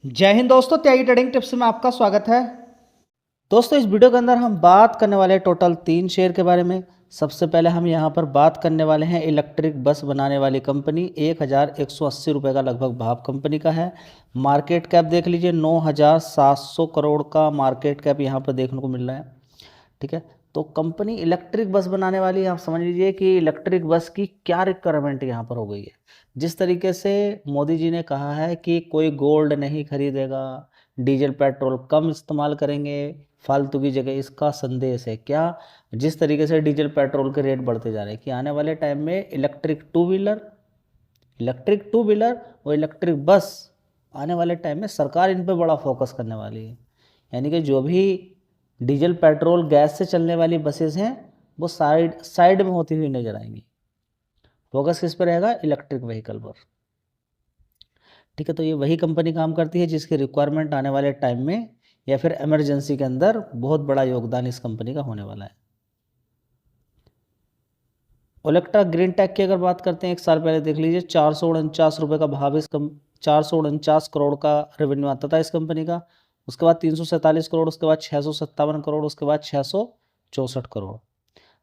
जय हिंद दोस्तों, त्यागी trading tips में आपका स्वागत है। दोस्तों, इस वीडियो के अंदर हम बात करने वाले हैं टोटल 3 शेयर के बारे में। सबसे पहले हम यहां पर बात करने वाले हैं इलेक्ट्रिक बस बनाने वाली कंपनी। 1180 रुपये का लगभग भाव कंपनी का है। मार्केट कैप देख लीजिए, 9700 करोड़ का मार्केट कैप यहां पर देखने को मिल रहा है। ठीक है, तो कंपनी इलेक्ट्रिक बस बनाने वाली है। आप समझ लीजिए कि इलेक्ट्रिक बस की क्या रिक्वायरमेंट यहाँ पर हो गई है। जिस तरीके से मोदी जी ने कहा है कि कोई गोल्ड नहीं खरीदेगा, डीजल पेट्रोल कम इस्तेमाल करेंगे फालतू की जगह, इसका संदेश है क्या। जिस तरीके से डीजल पेट्रोल के रेट बढ़ते जा रहे हैं कि आने वाले टाइम में इलेक्ट्रिक टू व्हीलर और इलेक्ट्रिक बस आने वाले टाइम में सरकार इन पर बड़ा फोकस करने वाली है। यानी कि जो भी डीजल पेट्रोल गैस से चलने वाली बसेस हैं वो साइड साइड में होती हुई नजर आएंगी। फोकस किस पर रहेगा? इलेक्ट्रिक व्हीकल पर। ठीक है, तो ये वही कंपनी काम करती है जिसकी रिक्वायरमेंट आने वाले टाइम में या फिर इमरजेंसी के अंदर बहुत बड़ा योगदान इस कंपनी का होने वाला है। ओलेक्ट्रा ग्रीन टेक की अगर बात करते हैं, 1 साल पहले देख लीजिए 449 रुपये का भाव, 449 करोड़ का रेवेन्यू आता था इस कंपनी का। उसके बाद 347 करोड़, उसके बाद 657 करोड़, उसके बाद 664 करोड़।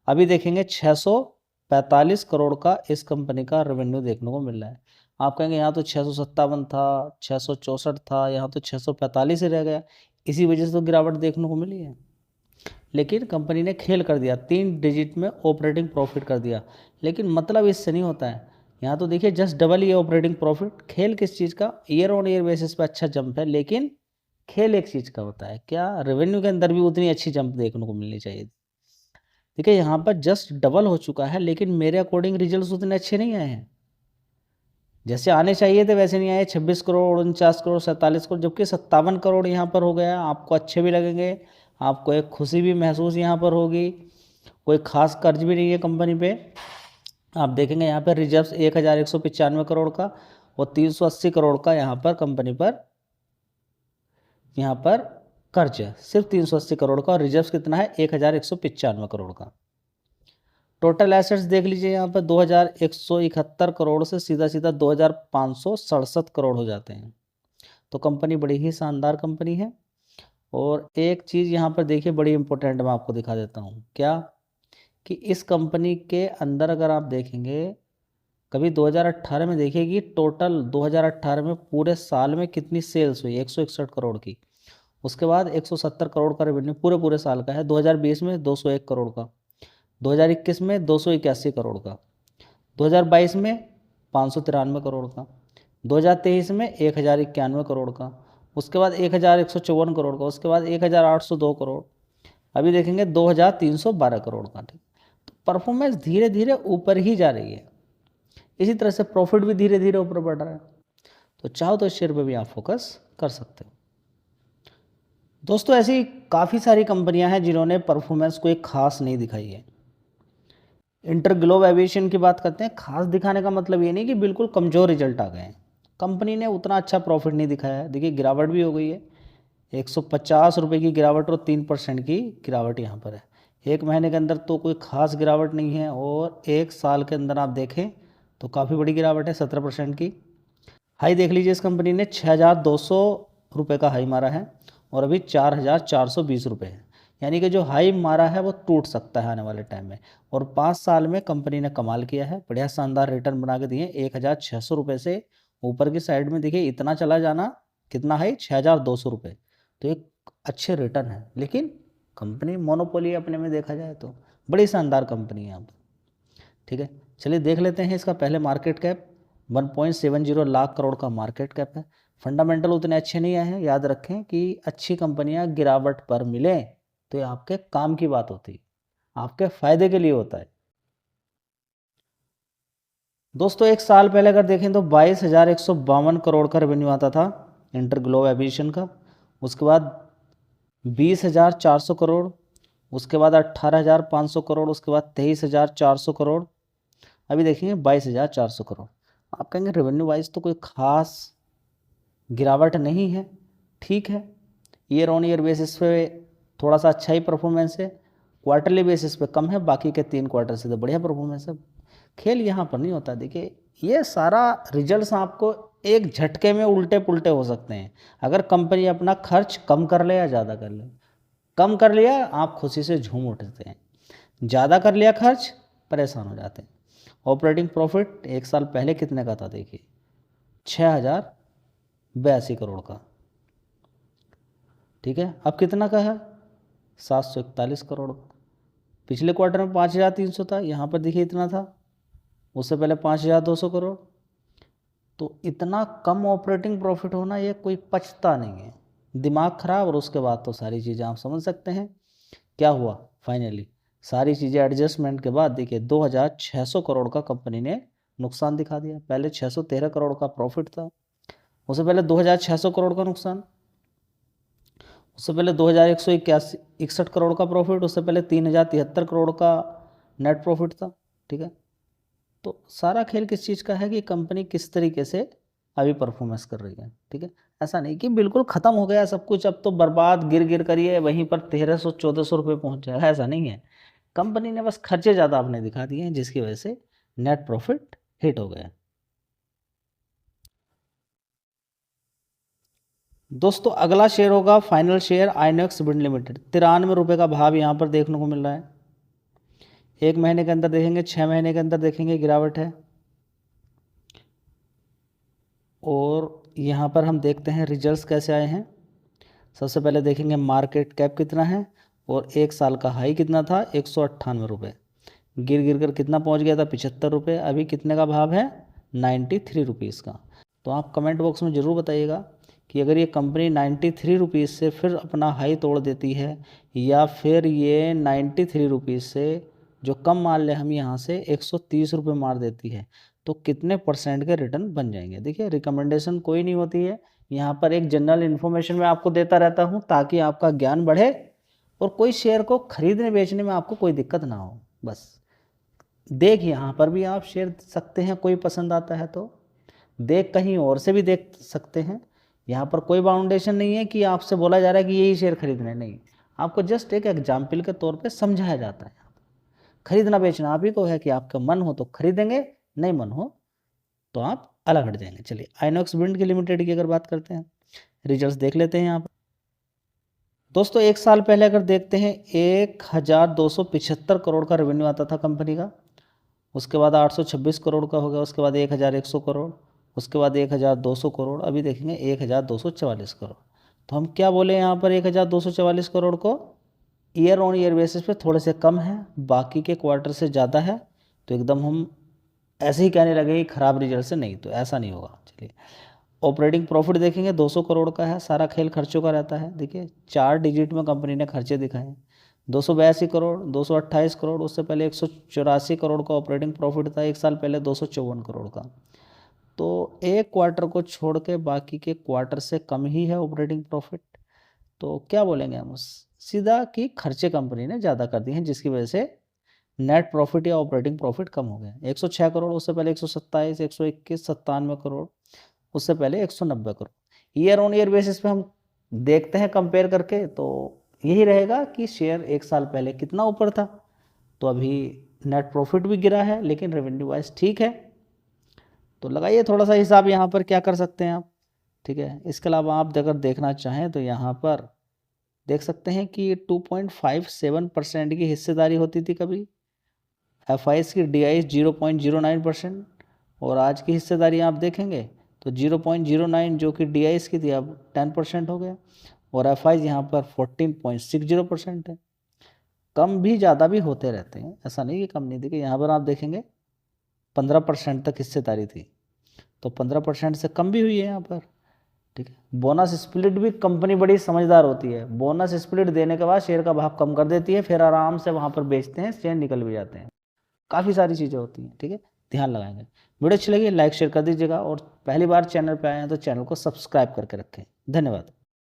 अभी देखेंगे 645 करोड़ का इस कंपनी का रेवेन्यू देखने को मिल रहा है। आप कहेंगे यहाँ तो 657 था, 664 था, यहाँ तो 645 ही रह गया, इसी वजह से तो गिरावट देखने को मिली है। लेकिन कंपनी ने खेल कर दिया, 3 डिजिट में ऑपरेटिंग प्रॉफिट कर दिया। लेकिन मतलब इससे नहीं होता है। यहाँ तो देखिए जस्ट डबल ही ऑपरेटिंग प्रॉफिट। खेल किस चीज़ का? ईयर ऑन ईयर बेसिस पे अच्छा जंप है, लेकिन खेल एक चीज़ का होता है क्या, रेवेन्यू के अंदर भी उतनी अच्छी जंप देखने को मिलनी चाहिए। देखिए यहाँ पर जस्ट डबल हो चुका है, लेकिन मेरे अकॉर्डिंग रिजल्ट्स उतने अच्छे नहीं आए हैं। जैसे आने चाहिए थे वैसे नहीं आए। 26 करोड़, 49 करोड़, 47 करोड़, जबकि 57 करोड़ यहाँ पर हो गया। आपको अच्छे भी लगेंगे, आपको एक खुशी भी महसूस यहाँ पर होगी। कोई खास कर्ज भी नहीं है कंपनी पे। आप देखेंगे यहाँ पर रिजर्व्स 1195 करोड़ का और 380 करोड़ का यहाँ पर कंपनी पर यहाँ पर कर्ज है, सिर्फ 380 करोड़ का। और रिजर्व्स कितना है? 1195 करोड़ का। टोटल एसेट्स देख लीजिए यहाँ पर 2171 करोड़ से सीधा सीधा 2567 करोड़ हो जाते हैं। तो कंपनी बड़ी ही शानदार कंपनी है। और एक चीज़ यहाँ पर देखिए बड़ी इंपॉर्टेंट, मैं आपको दिखा देता हूँ क्या, कि इस कंपनी के अंदर अगर आप देखेंगे कभी 2018 में देखिए कि टोटल 2018 में पूरे साल में कितनी सेल्स हुई, 161 करोड़ की। उसके बाद 170 करोड़ का रेवेन्यू पूरे पूरे साल का है। 2020 में 201 करोड़ का, 2021 में 281 करोड़ का, 2022 में 593 करोड़ का, 2023 में 1091 करोड़ का, उसके बाद 1154 करोड़ का, उसके बाद 1802 करोड़, अभी देखेंगे 2312 करोड़ का। ठीक, तो परफॉर्मेंस धीरे धीरे ऊपर ही जा रही है। इसी तरह से प्रॉफिट भी धीरे धीरे ऊपर बढ़ रहा है। तो चाहो तो इस शेयर पे भी आप फोकस कर सकते हो। दोस्तों, ऐसी काफ़ी सारी कंपनियां हैं जिन्होंने परफॉर्मेंस कोई खास नहीं दिखाई है। इंटरग्लोब एविएशन की बात करते हैं, खास दिखाने का मतलब ये नहीं कि बिल्कुल कमज़ोर रिजल्ट आ गए हैं। कंपनी ने उतना अच्छा प्रॉफिट नहीं दिखाया है। देखिए गिरावट भी हो गई है, 150 रुपये की गिरावट और 3% की गिरावट यहाँ पर है। 1 महीने के अंदर तो कोई खास गिरावट नहीं है, और 1 साल के अंदर आप देखें तो काफ़ी बड़ी गिरावट है, 17% की। हाई देख लीजिए, इस कंपनी ने 6200 रुपये का हाई मारा है और अभी 4420 रुपये है। यानी कि जो हाई मारा है वो टूट सकता है आने वाले टाइम में। और 5 साल में कंपनी ने कमाल किया है, बढ़िया शानदार रिटर्न बना के दिए। 1600 रुपये से ऊपर की साइड में देखिए इतना चला जाना, कितना हाई? 6200 रुपये। तो एक अच्छे रिटर्न है, लेकिन कंपनी मोनोपोली अपने में देखा जाए तो बड़ी शानदार कंपनी है यहाँ पर। ठीक है, चलिए देख लेते हैं इसका पहले मार्केट कैप। 1.70 लाख करोड़ का मार्केट कैप है। फंडामेंटल उतने अच्छे नहीं आए हैं। याद रखें कि अच्छी कंपनियां गिरावट पर मिलें तो ये आपके काम की बात होती है, आपके फायदे के लिए होता है। दोस्तों, 1 साल पहले अगर देखें तो 22,152 करोड़ का रेवेन्यू आता था इंटरग्लोब एविएशन का। उसके बाद 20,400 करोड़, उसके बाद 18,500 करोड़, उसके बाद 23,400 करोड़, अभी देखेंगे 22,400 करोड़। आप कहेंगे रेवेन्यू वाइज तो कोई खास गिरावट नहीं है, ठीक है। ईयर ऑन ईयर बेसिस पे थोड़ा सा अच्छा ही परफॉर्मेंस है, क्वार्टरली बेसिस पे कम है, बाकी के 3 क्वार्टर से तो बढ़िया परफॉर्मेंस है। खेल यहाँ पर नहीं होता। देखिए ये सारा रिजल्ट्स आपको एक झटके में उल्टे पुल्टे हो सकते हैं। अगर कंपनी अपना खर्च कम कर ले या ज़्यादा कर ले, कम कर लिया आप खुशी से झूम उठते हैं, ज़्यादा कर लिया खर्च परेशान हो जाते हैं। ऑपरेटिंग प्रॉफिट 1 साल पहले कितने का था देखिए, 6082 करोड़ का, ठीक है। अब कितना का है, 741 करोड़ का। पिछले क्वार्टर में 5300 था, यहाँ पर देखिए इतना था, उससे पहले 5200 करोड़। तो इतना कम ऑपरेटिंग प्रॉफिट होना ये कोई पचता नहीं है, दिमाग खराब। और उसके बाद तो सारी चीज़ें आप समझ सकते हैं क्या हुआ। फाइनली सारी चीज़ें एडजस्टमेंट के बाद देखिए 2600 करोड़ का कंपनी ने नुकसान दिखा दिया। पहले 613 करोड़ का प्रॉफिट था, उससे पहले 2600 करोड़ का नुकसान, उससे पहले 2161 करोड़ का प्रॉफिट, उससे पहले 3073 करोड़ का नेट प्रॉफिट था, ठीक है। तो सारा खेल किस चीज़ का है कि कंपनी किस तरीके से अभी परफॉर्मेंस कर रही है, ठीक है। ऐसा नहीं कि बिल्कुल ख़त्म हो गया सब कुछ, अब तो बर्बाद गिर गिर करिए वहीं पर 1300-1400 रुपये पहुँच जाएगा, ऐसा नहीं है। कंपनी ने बस खर्चे ज़्यादा आपने दिखा दिए हैं, जिसकी वजह से नेट प्रॉफिट हिट हो गया। दोस्तों अगला शेयर होगा final share INOX wind limited. 93 रुपये का भाव यहाँ पर देखने को मिल रहा है। 1 महीने के अंदर देखेंगे, 6 महीने के अंदर देखेंगे गिरावट है। और यहाँ पर हम देखते हैं रिजल्ट्स कैसे आए हैं। सबसे पहले देखेंगे मार्केट कैप कितना है और 1 साल का हाई कितना था, 198 रुपये। गिर गिर कर कितना पहुँच गया था, 75 रुपये। अभी कितने का भाव है, 93 रुपीज़ का। तो आप कमेंट बॉक्स में ज़रूर बताइएगा कि अगर ये कंपनी 93 रुपीज़ से फिर अपना हाई तोड़ देती है, या फिर ये 93 रुपीज़ से जो कम मान लें हम यहाँ से 130 रुपये मार देती है, तो कितने परसेंट के रिटर्न बन जाएंगे। देखिए रिकमेंडेशन कोई नहीं होती है, यहाँ पर एक जनरल इन्फॉर्मेशन मैं आपको देता रहता हूँ ताकि आपका ज्ञान बढ़े और कोई शेयर को खरीदने बेचने में आपको कोई दिक्कत ना हो। बस देख यहाँ पर भी आप शेयर सकते हैं, कोई पसंद आता है तो देख, कहीं और से भी देख सकते हैं। यहाँ पर कोई बाउंडेशन नहीं है कि आपसे बोला जा रहा है कि यही शेयर खरीदना है, नहीं। आपको जस्ट एक एग्जाम्पल के तौर पे समझाया जाता है। खरीदना बेचना आप ही को है कि आपका मन हो तो खरीदेंगे, नहीं मन हो तो आप अलग हट जाएंगे। चलिए आइनॉक्स विंड की लिमिटेड की अगर बात करते हैं, रिजल्ट्स देख लेते हैं यहाँ पर। दोस्तों 1 साल पहले अगर देखते हैं 1275 करोड़ का रेवेन्यू आता था कंपनी का, उसके बाद 826 करोड़ का हो गया, उसके बाद 1100 करोड़, उसके बाद 1200 करोड़, अभी देखेंगे 1244 करोड़। तो हम क्या बोले यहाँ पर, 1244 करोड़ को ईयर ऑन ईयर बेसिस पे थोड़े से कम है, बाकी के क्वार्टर से ज़्यादा है। तो एकदम हम ऐसे ही कहने लगे कि खराब रिजल्ट से, नहीं, तो ऐसा नहीं होगा। चलिए ऑपरेटिंग प्रॉफिट देखेंगे 200 करोड़ का है, सारा खेल खर्चों का रहता है। देखिए 4 डिजिट में कंपनी ने खर्चे दिखाए, 282 करोड़, 228 करोड़, उससे पहले 184 करोड़ का ऑपरेटिंग प्रॉफिट था, 1 साल पहले 254 करोड़ का। तो एक क्वार्टर को छोड़ के बाकी के क्वार्टर से कम ही है ऑपरेटिंग प्रॉफिट। तो क्या बोलेंगे हम सीधा कि खर्चे कंपनी ने ज़्यादा कर दिए हैं, जिसकी वजह से नेट प्रॉफिट या ऑपरेटिंग प्रॉफिट कम हो गया। 106 करोड़, उससे पहले 127, 121, 97 करोड़, उससे पहले 190 crore. Year on year basis पे हम देखते हैं कंपेयर करके, तो यही रहेगा कि शेयर 1 साल पहले कितना ऊपर था। तो अभी नेट प्रॉफिट भी गिरा है, लेकिन रेवेन्यू वाइज ठीक है। तो लगाइए थोड़ा सा हिसाब, यहाँ पर क्या कर सकते हैं आप, ठीक है। इसके अलावा आप अगर देखना चाहें तो यहाँ पर देख सकते हैं कि 2.57% की हिस्सेदारी होती थी कभी, FIs की DIs 0.09%, और आज की हिस्सेदारी आप देखेंगे तो 0.09 जो कि DIs की थी अब 10% हो गया, और FIs यहाँ पर 14.60% है। कम भी ज़्यादा भी होते रहते हैं, ऐसा नहीं कि कम नहीं। देखिए यहाँ पर आप देखेंगे 15% तक हिस्सेदारी थी, तो 15% से कम भी हुई है यहाँ पर, ठीक है। बोनस स्प्लिट भी कंपनी बड़ी समझदार होती है, बोनस स्प्लिट देने के बाद शेयर का भाव कम कर देती है, फिर आराम से वहाँ पर बेचते हैं, शेयर निकल भी जाते हैं। काफ़ी सारी चीज़ें होती हैं, ठीक है, ध्यान लगाएंगे। वीडियो अच्छी लगी लाइक शेयर कर दीजिएगा, और पहली बार चैनल पे आए हैं तो चैनल को सब्सक्राइब करके रखें। धन्यवाद।